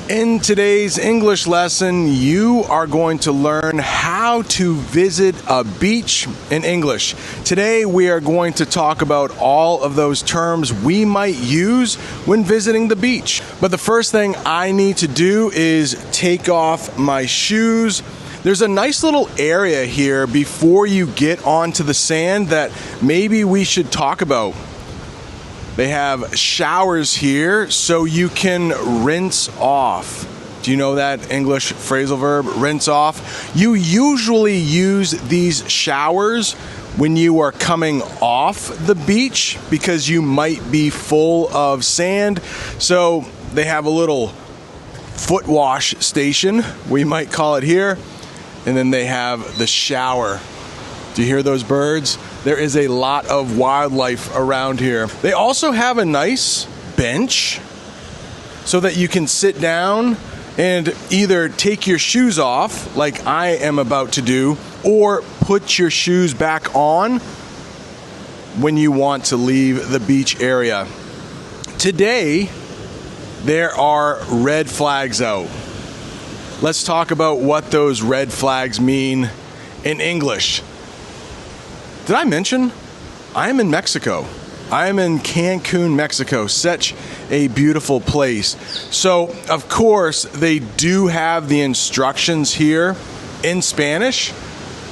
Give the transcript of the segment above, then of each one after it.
In today's English lesson, you are going to learn how to visit a beach in English. Today, we are going to talk about all of those terms we might use when visiting the beach. But the first thing I need to do is take off my shoes. There's a nice little area here before you get onto the sand that maybe we should talk about. They have showers here so you can rinse off. Do you know that English phrasal verb, rinse off? You usually use these showers when you are coming off the beach because you might be full of sand. So they have a little foot wash station, we might call it here. And then they have the shower. Do you hear those birds? There is a lot of wildlife around here. They also have a nice bench so that you can sit down and either take your shoes off, like I am about to do, or put your shoes back on when you want to leave the beach area. Today, there are red flags out. Let's talk about what those red flags mean in English. Did I mention I am in Mexico? I am in Cancun, Mexico. Such a beautiful place. So, of course, they do have the instructions here in Spanish,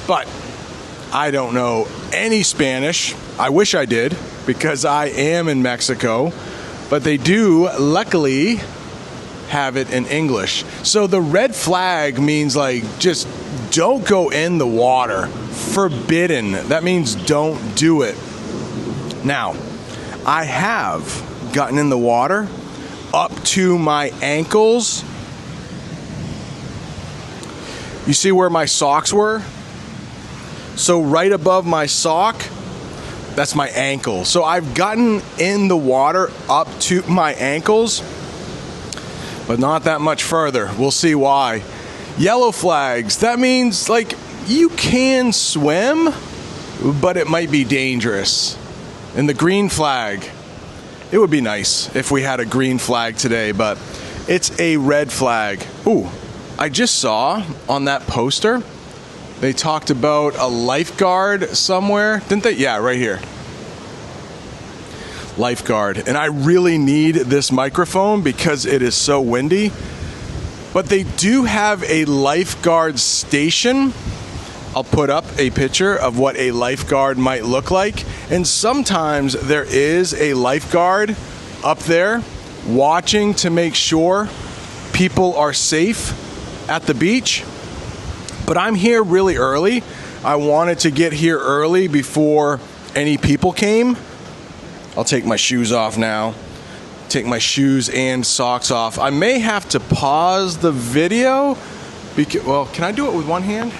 but I don't know any Spanish. I wish I did because I am in Mexico, but they do, luckily, have it in English. So the red flag means like just don't go in the water. Forbidden. That means don't do it. Now, I have gotten in the water up to my ankles. You see where my socks were? So right above my sock, that's my ankle. So I've gotten in the water up to my ankles, but not that much further. We'll see why. Yellow flags, that means like you can swim, but it might be dangerous. And the green flag, it would be nice if we had a green flag today, but it's a red flag. Ooh, I just saw on that poster, they talked about a lifeguard somewhere, didn't they? Yeah, right here. Lifeguard. And I really need this microphone because it is so windy. But they do have a lifeguard station. I'll put up a picture of what a lifeguard might look like. And sometimes there is a lifeguard up there watching to make sure people are safe at the beach. But I'm here really early. I wanted to get here early before any people came. I'll take my shoes off now. Take my shoes and socks off. I may have to pause the video because, well, can I do it with one hand?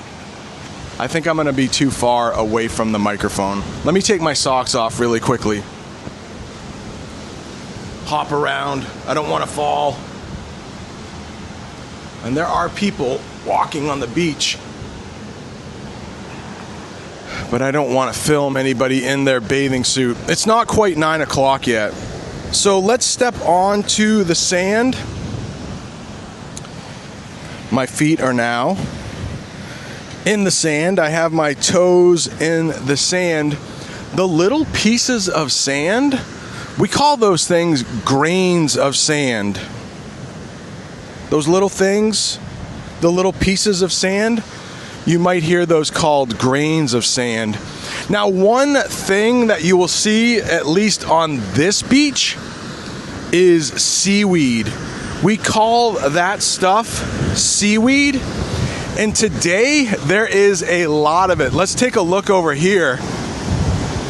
I think I'm gonna be too far away from the microphone. Let me take my socks off really quickly. Hop around, I don't wanna fall. And there are people walking on the beach, but I don't wanna film anybody in their bathing suit. It's not quite 9 o'clock yet. So let's step onto the sand. My feet are now in the sand. I have my toes in the sand. The little pieces of sand, we call those things grains of sand. Those little things, the little pieces of sand, you might hear those called grains of sand. Now, one thing that you will see, at least on this beach, is seaweed. We call that stuff seaweed, and today there is a lot of it. Let's take a look over here.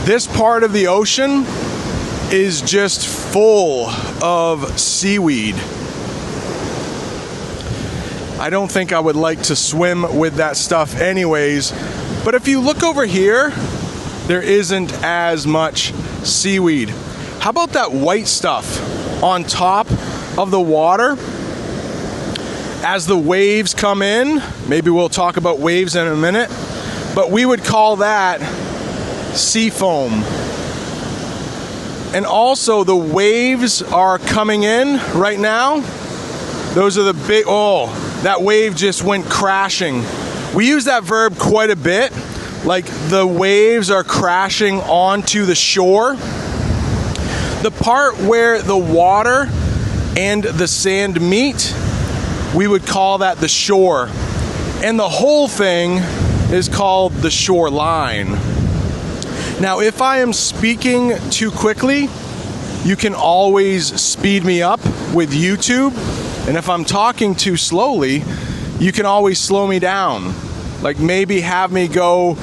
This part of the ocean is just full of seaweed. I don't think I would like to swim with that stuff anyways, but if you look over here, there isn't as much seaweed. How about that white stuff on top of the water? As the waves come in, maybe we'll talk about waves in a minute, but we would call that sea foam. And also the waves are coming in right now. Those are the big, oh, that wave just went crashing. We use that verb quite a bit, like the waves are crashing onto the shore. The part where the water and the sand meet, we would call that the shore. And the whole thing is called the shoreline. Now, if I am speaking too quickly, you can always speed me up with YouTube. And if I'm talking too slowly, you can always slow me down. Like maybe have me go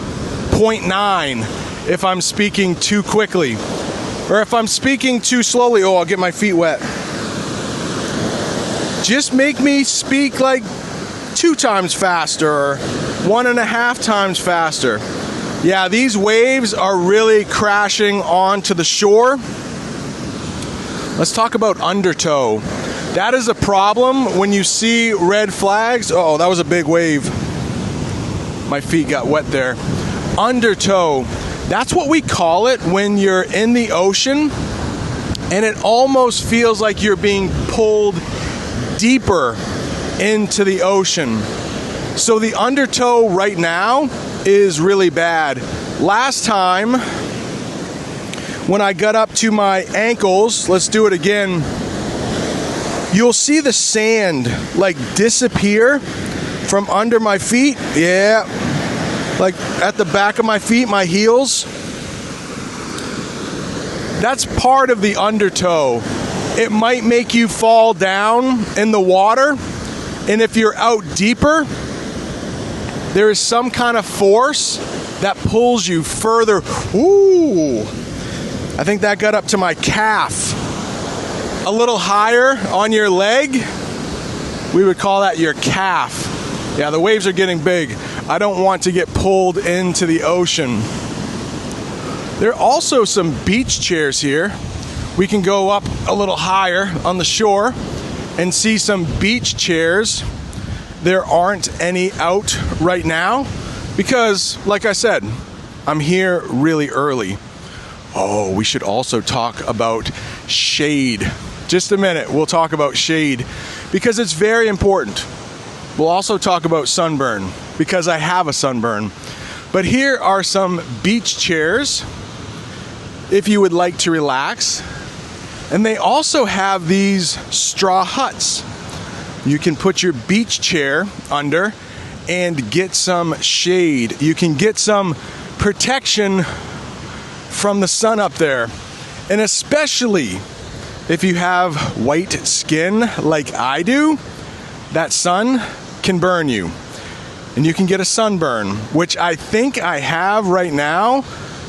0.9 if I'm speaking too quickly. Or if I'm speaking too slowly, oh, I'll get my feet wet. Just make me speak like 2 times faster or 1.5 times faster. Yeah, these waves are really crashing onto the shore. Let's talk about undertow. That is a problem when you see red flags. Oh, that was a big wave. My feet got wet there. Undertow. That's what we call it when you're in the ocean and it almost feels like you're being pulled deeper into the ocean. So the undertow right now is really bad. Last time when I got up to my ankles, let's do it again, you'll see the sand like disappear from under my feet. Yeah, like at the back of my feet, my heels. That's part of the undertow. It might make you fall down in the water, and if you're out deeper, there is some kind of force that pulls you further. Ooh, I think that got up to my calf. A little higher on your leg, we would call that your calf. Yeah, the waves are getting big. I don't want to get pulled into the ocean. There are also some beach chairs here. We can go up a little higher on the shore and see some beach chairs. There aren't any out right now because, like I said, I'm here really early. Oh, we should also talk about shade. Just a minute, we'll talk about shade because it's very important. We'll also talk about sunburn because I have a sunburn. But here are some beach chairs if you would like to relax. And they also have these straw huts. You can put your beach chair under and get some shade. You can get some protection from the sun up there. And especially if you have white skin like I do, that sun can burn you. And you can get a sunburn, which I think I have right now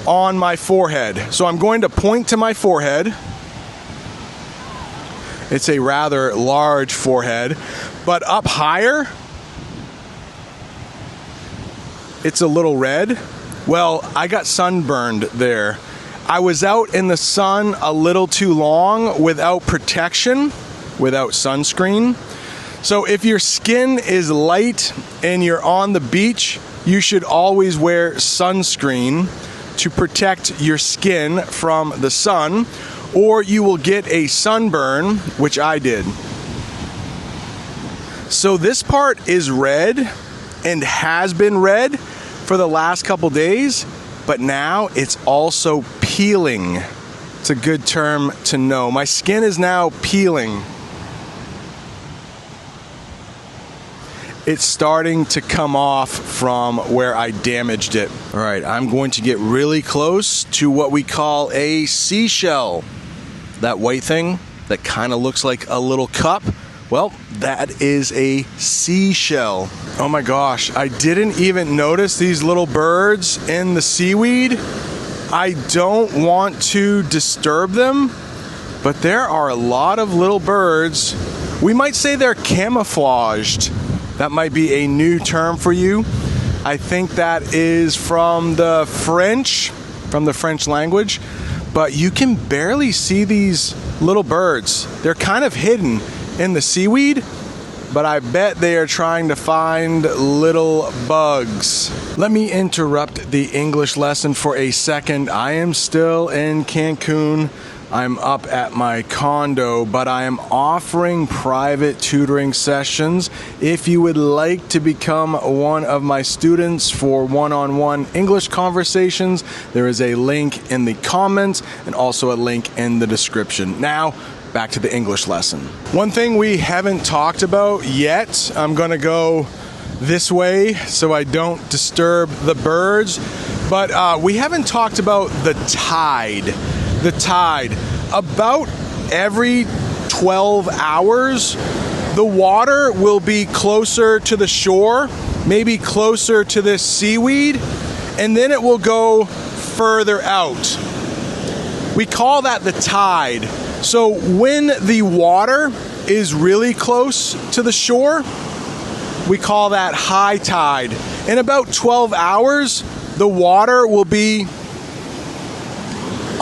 on my forehead. So I'm going to point to my forehead. It's a rather large forehead, but up higher, it's a little red. Well, I got sunburned there. I was out in the sun a little too long without protection, without sunscreen. So if your skin is light and you're on the beach, you should always wear sunscreen to protect your skin from the sun, or you will get a sunburn, which I did. So this part is red and has been red for the last couple days, but now it's also peeling. It's a good term to know. My skin is now peeling. It's starting to come off from where I damaged it. All right, I'm going to get really close to what we call a seashell. That white thing that kind of looks like a little cup, well, that is a seashell. Oh my gosh, I didn't even notice these little birds in the seaweed. I don't want to disturb them, but there are a lot of little birds. We might say they're camouflaged. That might be a new term for you. I think that is from the French language. But you can barely see these little birds. They're kind of hidden in the seaweed, but I bet they are trying to find little bugs. Let me interrupt the English lesson for a second. I am still in Cancun. I'm up at my condo, but I am offering private tutoring sessions. If you would like to become one of my students for one-on-one English conversations, there is a link in the comments and also a link in the description. Now, back to the English lesson. One thing we haven't talked about yet, I'm gonna go this way so I don't disturb the birds, but we haven't talked about the tide. The tide. About every 12 hours, the water will be closer to the shore, maybe closer to this seaweed, and then it will go further out. We call that the tide. So when the water is really close to the shore, we call that high tide. In about 12 hours, the water will be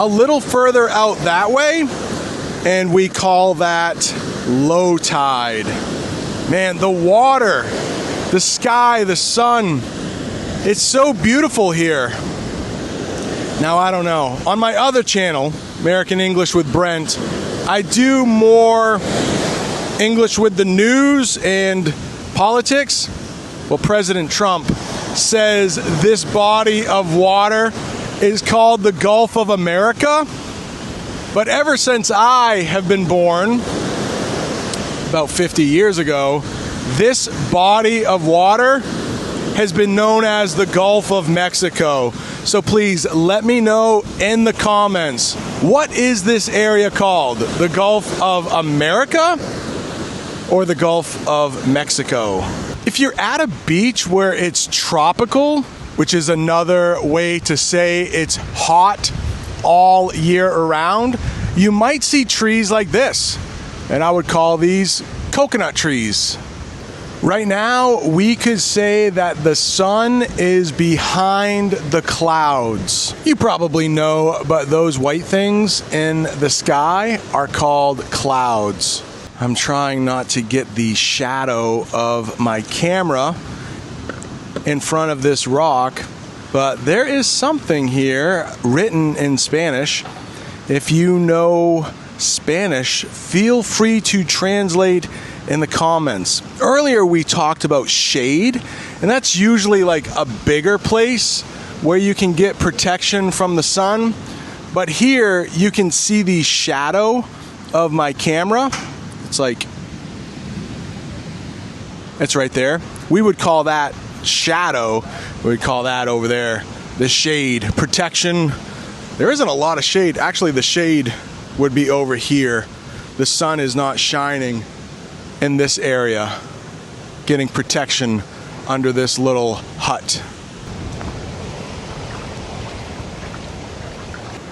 a little further out that way, and we call that low tide. Man, the water, the sky, the sun, it's so beautiful here. Now, I don't know. On my other channel, American English with Brent, I do more English with the news and politics. Well, President Trump says this body of water is called the Gulf of America. But ever since I have been born, about 50 years ago, this body of water has been known as the Gulf of Mexico. So please let me know in the comments, what is this area called? The Gulf of America or the Gulf of Mexico? If you're at a beach where it's tropical, which is another way to say it's hot all year around, you might see trees like this, and I would call these coconut trees. Right now, we could say that the sun is behind the clouds. You probably know, but those white things in the sky are called clouds. I'm trying not to get the shadow of my camera in front of this rock, but there is something here written in Spanish. If you know Spanish, feel free to translate in the comments. Earlier we talked about shade, and that's usually like a bigger place where you can get protection from the sun. But here you can see the shadow of my camera. It's like, it's right there. We would call that shadow. We'd call that over there the shade. Protection. There isn't a lot of shade. Actually, the shade would be over here. The sun is not shining in this area, getting protection under this little hut.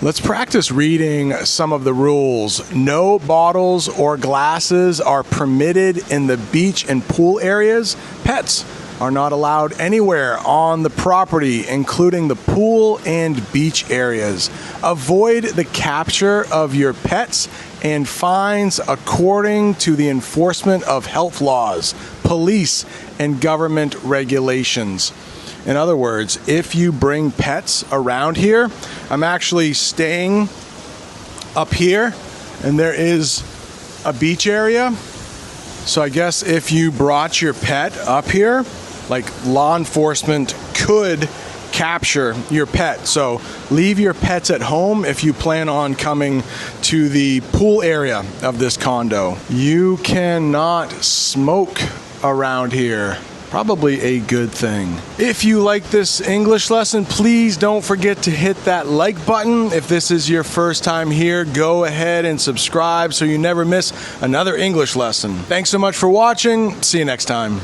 Let's practice reading some of the rules. No bottles or glasses are permitted in the beach and pool areas. Pets are not allowed anywhere on the property, including the pool and beach areas. Avoid the capture of your pets and fines according to the enforcement of health laws, police, and government regulations. In other words, if you bring pets around here, I'm actually staying up here, and there is a beach area. So I guess if you brought your pet up here, like, law enforcement could capture your pet. So leave your pets at home if you plan on coming to the pool area of this condo. You cannot smoke around here. Probably a good thing. If you like this English lesson, please don't forget to hit that like button. If this is your first time here, go ahead and subscribe so you never miss another English lesson. Thanks so much for watching. See you next time.